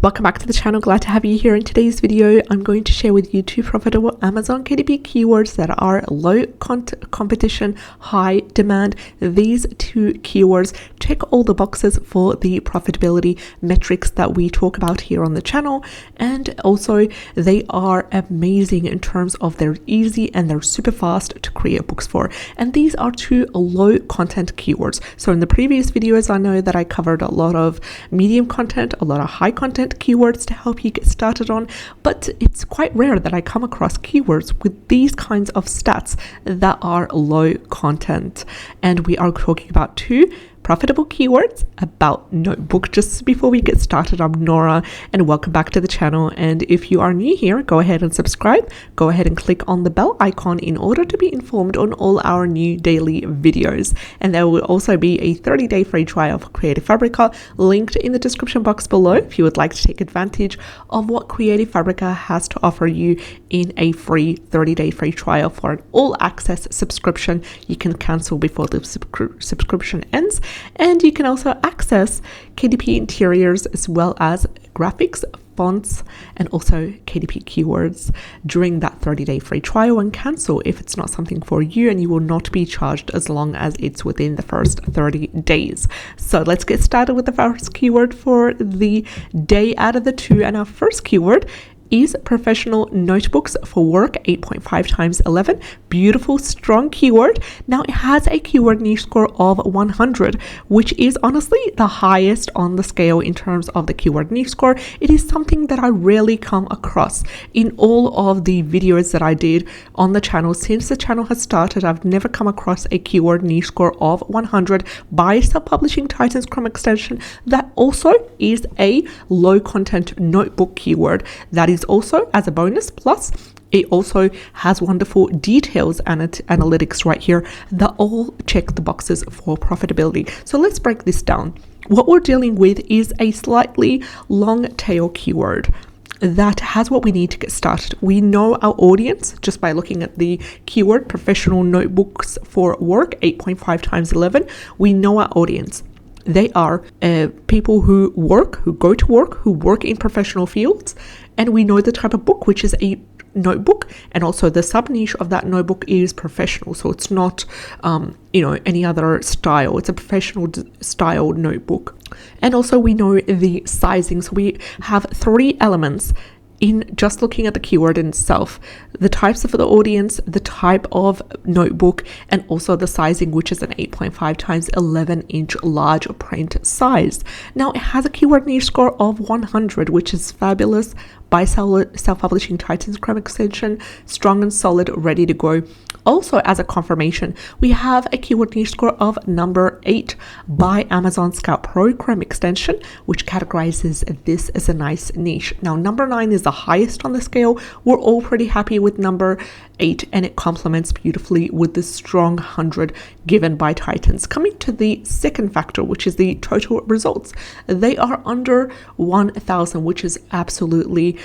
Welcome back to the channel. Glad to have you here. In today's video, I'm going to share with you two profitable Amazon KDP keywords that are low competition, high demand. These two keywords check all the boxes for the profitability metrics that we talk about here on the channel. And also they are amazing in terms of they're easy and they're super fast to create books for. And these are two low content keywords. So in the previous videos, I know that I covered a lot of medium content, a lot of high content keywords to help you get started on, but it's quite rare that I come across keywords with these kinds of stats that are low content. And we are talking about two profitable keywords about notebook. Just before we get started, I'm Nora and welcome back to the channel. And if you are new here, go ahead and subscribe. Go ahead and click on the bell icon in order to be informed on all our new daily videos. And there will also be a 30-day free trial for Creative Fabrica linked in the description box below if you would like to take advantage of what Creative Fabrica has to offer you in a free 30-day free trial for an all-access subscription. You can cancel before the subscription ends. And you can also access KDP interiors as well as graphics, fonts, and also KDP keywords during that 30-day free trial, and cancel if it's not something for you, and you will not be charged as long as it's within the first 30 days. So let's get started with the first keyword for the day out of the two. And our first keyword is professional notebooks for work, 8.5 times 11. Beautiful, strong keyword. Now it has a keyword niche score of 100, which is honestly the highest on the scale in terms of the keyword niche score. It is something that I rarely come across in all of the videos that I did on the channel. Since the channel has started, I've never come across a keyword niche score of 100 by Self-Publishing Titans Chrome extension that also is a low content notebook keyword. That is also as a bonus, plus it also has wonderful details and analytics right here that all check the boxes for profitability. So let's break this down. What we're dealing with is a slightly long tail keyword that has what we need to get started. We know our audience just by looking at the keyword professional notebooks for work, 8.5 times 11. We know our audience. They are people who go to work, who work in professional fields. And we know the type of book, which is a notebook. And also the sub niche of that notebook is professional. So it's not, any other style. It's a professional style notebook. And also we know the sizing. So we have three elements in just looking at the keyword in itself: the types of the audience, the type of notebook, and also the sizing, which is an 8.5 times 11 inch large print size. Now it has a keyword niche score of 100, which is fabulous by Self-Publishing Titans Chrome extension, strong and solid, ready to go. Also, as a confirmation, we have a keyword niche score of number 8 by Amazon Scout Pro Chrome extension, which categorizes this as a nice niche. Now, number 9 is the highest on the scale. We're all pretty happy with number 8, and it complements beautifully with the strong 100 given by Titans. Coming to the second factor, which is the total results, they are under 1,000, which is absolutely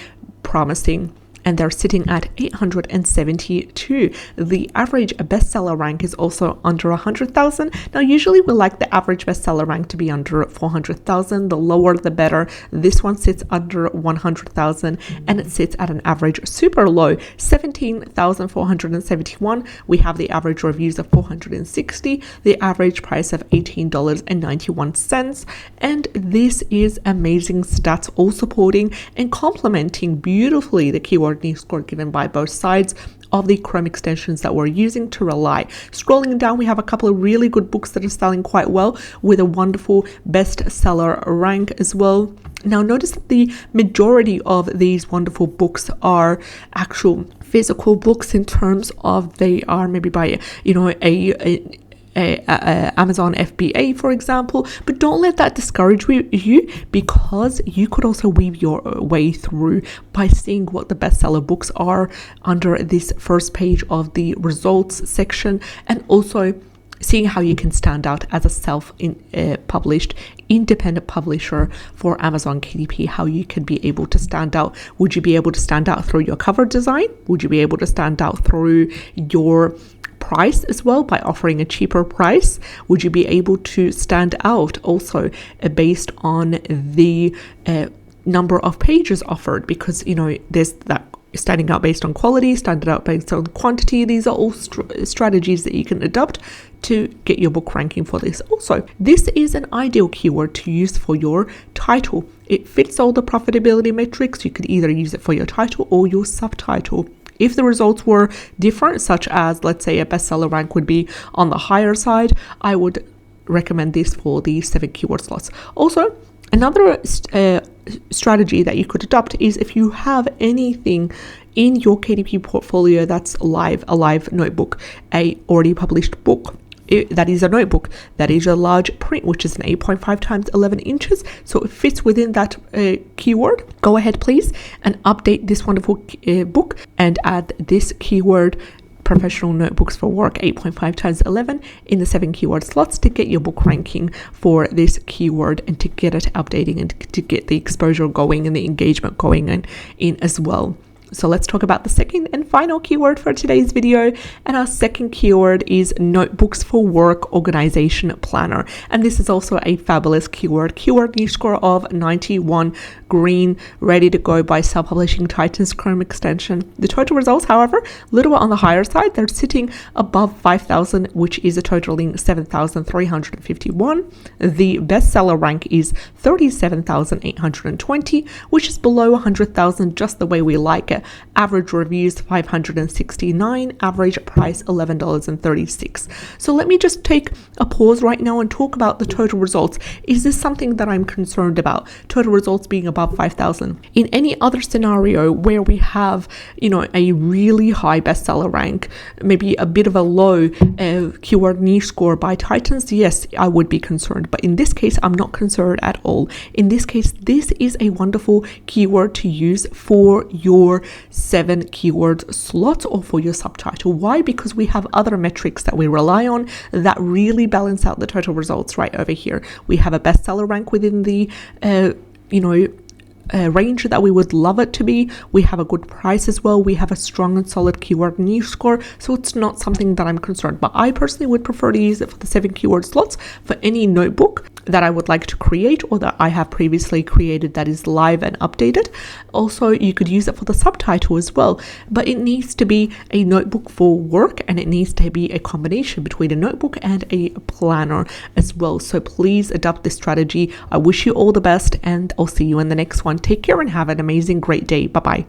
promising. And they're sitting at 872. The average bestseller rank is also under 100,000. Now, usually we like the average bestseller rank to be under 400,000. The lower, the better. This one sits under 100,000, and it sits at an average super low, 17,471. We have the average reviews of 460, the average price of $18.91. And this is amazing stats, all supporting and complementing beautifully the keyword niche score given by both sides of the Chrome extensions that we're using to rely. Scrolling down, we have a couple of really good books that are selling quite well with a wonderful bestseller rank as well. Now, notice that the majority of these wonderful books are actual physical books in terms of they are maybe by, Amazon FBA, for example, but don't let that discourage you, because you could also weave your way through by seeing what the bestseller books are under this first page of the results section, and also seeing how you can stand out as a self-published independent publisher for Amazon KDP, how you can be able to stand out. Would you be able to stand out through your cover design? Would you be able to stand out through your price as well by offering a cheaper price? Would you be able to stand out also based on the number of pages offered, because there's that standing out based on quality, standing out based on quantity. These are all strategies that you can adopt to get your book ranking for this. Also, this is an ideal keyword to use for your title. It fits all the profitability metrics. You could either use it for your title or your subtitle. If the results were different, such as, let's say, a bestseller rank would be on the higher side, I would recommend this for the 7 keyword slots. Also, another strategy that you could adopt is if you have anything in your KDP portfolio that's a live notebook, a already published book. That is a notebook, that is a large print, which is an 8.5 times 11 inches, so it fits within that keyword. Go ahead please and update this wonderful book and add this keyword, professional notebooks for work 8.5 times 11 in the 7 keyword slots, to get your book ranking for this keyword and to get it updating and to get the exposure going and the engagement going in as well. So let's talk about the second and final keyword for today's video. And our second keyword is notebooks for work organization planner. And this is also a fabulous keyword. Keyword niche score of 91, green, ready to go by Self-Publishing Titans Chrome extension. The total results, however, a little bit on the higher side. They're sitting above 5,000, which is a totaling 7,351. The bestseller rank is 37,820, which is below 100,000, just the way we like it. Average reviews 569, average price $11.36. So let me just take a pause right now and talk about the total results. Is this something that I'm concerned about? Total results being above 5,000. In any other scenario where we have, a really high bestseller rank, maybe a bit of a low keyword niche score by Titans, yes, I would be concerned. But in this case, I'm not concerned at all. In this case, this is a wonderful keyword to use for your 7 keyword slots or for your subtitle. Why? Because we have other metrics that we rely on that really balance out the total results right over here. We have a bestseller rank within the range that we would love it to be. We have a good price as well. We have a strong and solid keyword niche score. So it's not something that I'm concerned, but I personally would prefer to use it for the 7 keyword slots for any notebook that I would like to create or that I have previously created that is live and updated. Also, you could use it for the subtitle as well, but it needs to be a notebook for work and it needs to be a combination between a notebook and a planner as well. So please adopt this strategy. I wish you all the best and I'll see you in the next one. Take care and have an amazing, great day. Bye-bye.